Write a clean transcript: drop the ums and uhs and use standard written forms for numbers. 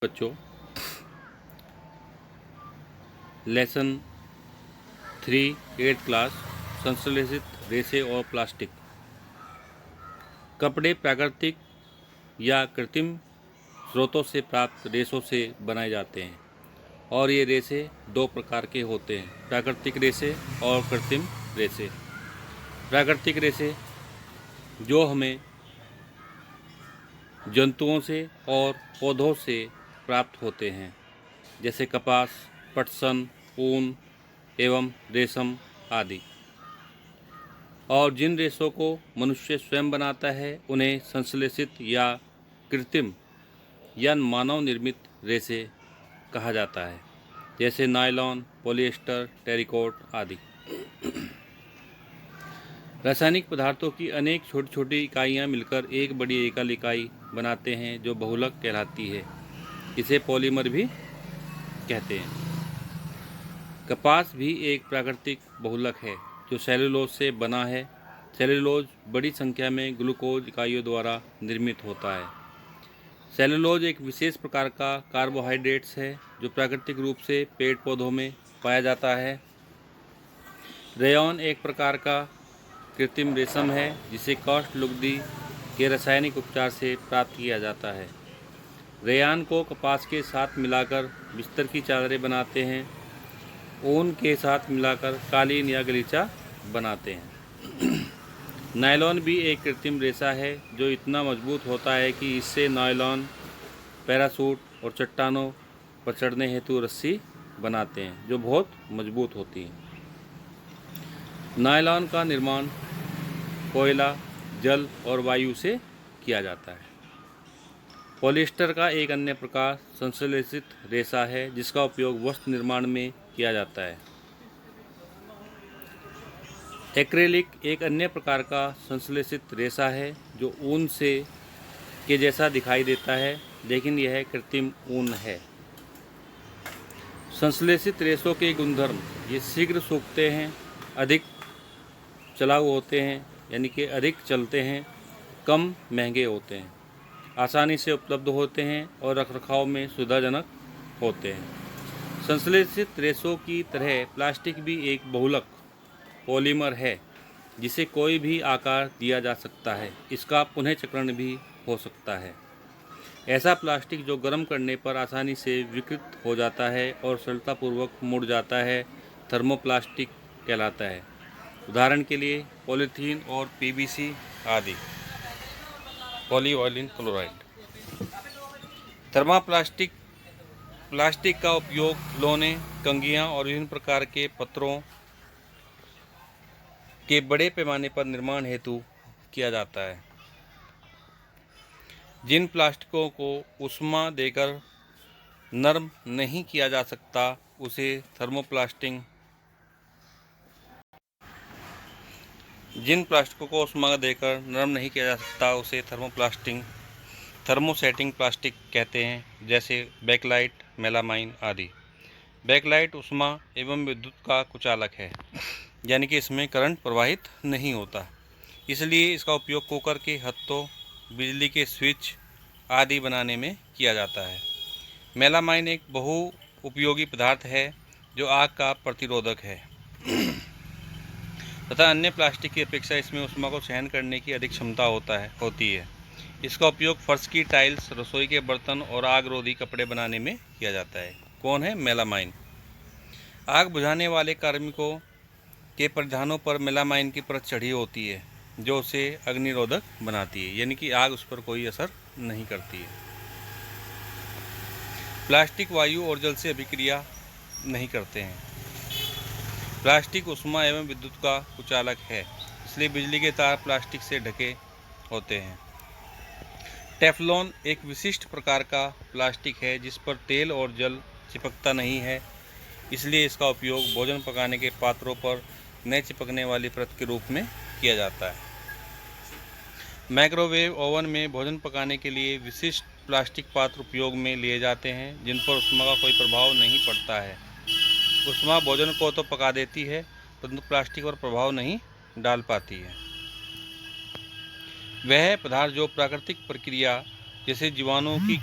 बच्चों, lesson 3 8th class संश्लेषित रेसे और प्लास्टिक। कपड़े प्राकृतिक या कृत्रिम स्रोतों से प्राप्त रेशों से बनाए जाते हैं और ये रेसे दो प्रकार के होते हैं, प्राकृतिक रेसे और कृत्रिम रेसे। प्राकृतिक रेसे जो हमें जंतुओं से और पौधों से प्राप्त होते हैं, जैसे कपास, पटसन, ऊन एवं रेशम आदि। और जिन रेशों को मनुष्य स्वयं बनाता है उन्हें संश्लेषित या कृत्रिम या मानव निर्मित रेशे कहा जाता है, जैसे नायलॉन, पॉलिएस्टर, टेरिकॉट आदि। रासायनिक पदार्थों की अनेक छोटी छोटी इकाइयाँ मिलकर एक बड़ी एकल इकाई बनाते हैं जो बहुलक कहलाती है। इसे पॉलीमर भी कहते हैं। कपास भी एक प्राकृतिक बहुलक है जो सेलुलोज से बना है। सेलुलोज बड़ी संख्या में ग्लूकोज इकाइयों द्वारा निर्मित होता है। सेलुलोज एक विशेष प्रकार का कार्बोहाइड्रेट्स है जो प्राकृतिक रूप से पेड़ पौधों में पाया जाता है। रेयॉन एक प्रकार का कृत्रिम रेशम है जिसे काष्ठ लुगदी के रासायनिक उपचार से प्राप्त किया जाता है। रेयान को कपास के साथ मिलाकर बिस्तर की चादरें बनाते हैं। ऊन के साथ मिलाकर कालीन या गलीचा बनाते हैं। नायलॉन भी एक कृत्रिम रेशा है जो इतना मजबूत होता है कि इससे नायलॉन पैरासूट और चट्टानों पर चढ़ने हेतु रस्सी बनाते हैं जो बहुत मजबूत होती है। नायलॉन का निर्माण कोयला, जल और वायु से किया जाता है। पॉलिएस्टर का एक अन्य प्रकार संश्लेषित रेशा है जिसका उपयोग वस्त्र निर्माण में किया जाता है। एक्रेलिक एक अन्य प्रकार का संश्लेषित रेशा है जो ऊन से के जैसा दिखाई देता है, लेकिन यह कृत्रिम ऊन है। संश्लेषित रेशों के गुणधर्म: ये शीघ्र सूखते हैं, अधिक चलाऊ होते हैं यानी कि अधिक चलते हैं, कम महंगे होते हैं, आसानी से उपलब्ध होते हैं और रखरखाव में सुविधाजनक होते हैं। संश्लेषित रेशों की तरह प्लास्टिक भी एक बहुलक पॉलीमर है जिसे कोई भी आकार दिया जा सकता है। इसका पुनः चक्रण भी हो सकता है। ऐसा प्लास्टिक जो गर्म करने पर आसानी से विकृत हो जाता है और सरलतापूर्वक मुड़ जाता है, थर्मोप्लास्टिक कहलाता है। उदाहरण के लिए पॉलीथीन और पीवीसी आदि। Polyvinyl chloride. थर्मोप्लास्टिक प्लास्टिक का उपयोग खिलौने, कंघियाँ और विभिन्न प्रकार के पत्रों के बड़े पैमाने पर निर्माण हेतु किया जाता है। जिन प्लास्टिकों को ऊष्मा देकर नरम नहीं किया जा सकता उसे थर्मोप्लास्टिक जिन प्लास्टिकों को ऊष्मा देकर नरम नहीं किया जा सकता उसे थर्मोसेटिंग प्लास्टिक कहते हैं, जैसे बैकलाइट, मेलामाइन आदि। बैकलाइट ऊष्मा एवं विद्युत का कुचालक है, यानी कि इसमें करंट प्रवाहित नहीं होता, इसलिए इसका उपयोग कुकर के हत्थों, बिजली के स्विच आदि बनाने में किया जाता है। मेलामाइन एक बहु उपयोगी पदार्थ है जो आग का प्रतिरोधक है तथा अन्य प्लास्टिक की अपेक्षा इसमें ऊष्मा को सहन करने की अधिक क्षमता होती है। इसका उपयोग फर्श की टाइल्स, रसोई के बर्तन और आग रोधी कपड़े बनाने में किया जाता है। कौन है मेलामाइन? आग बुझाने वाले कार्मिकों के परिधानों पर मेलामाइन की परत चढ़ी होती है जो उसे अग्निरोधक बनाती है, यानी कि आग उस पर कोई असर नहीं करती है। प्लास्टिक वायु और जल से अभिक्रिया नहीं करते हैं। प्लास्टिक ऊष्मा एवं विद्युत का कुचालक है, इसलिए बिजली के तार प्लास्टिक से ढके होते हैं। टेफ्लॉन एक विशिष्ट प्रकार का प्लास्टिक है जिस पर तेल और जल चिपकता नहीं है, इसलिए इसका उपयोग भोजन पकाने के पात्रों पर न चिपकने वाली परत के रूप में किया जाता है। माइक्रोवेव ओवन में भोजन पकाने के लिए विशिष्ट प्लास्टिक पात्र उपयोग में लिए जाते हैं जिन पर ऊष्मा का कोई प्रभाव नहीं पड़ता है। ऊष्मा भोजन को तो पका देती है परंतु प्लास्टिक पर प्रभाव नहीं डाल पाती है। वह पदार्थ जो प्राकृतिक प्रक्रिया जैसे जीवाणुओं की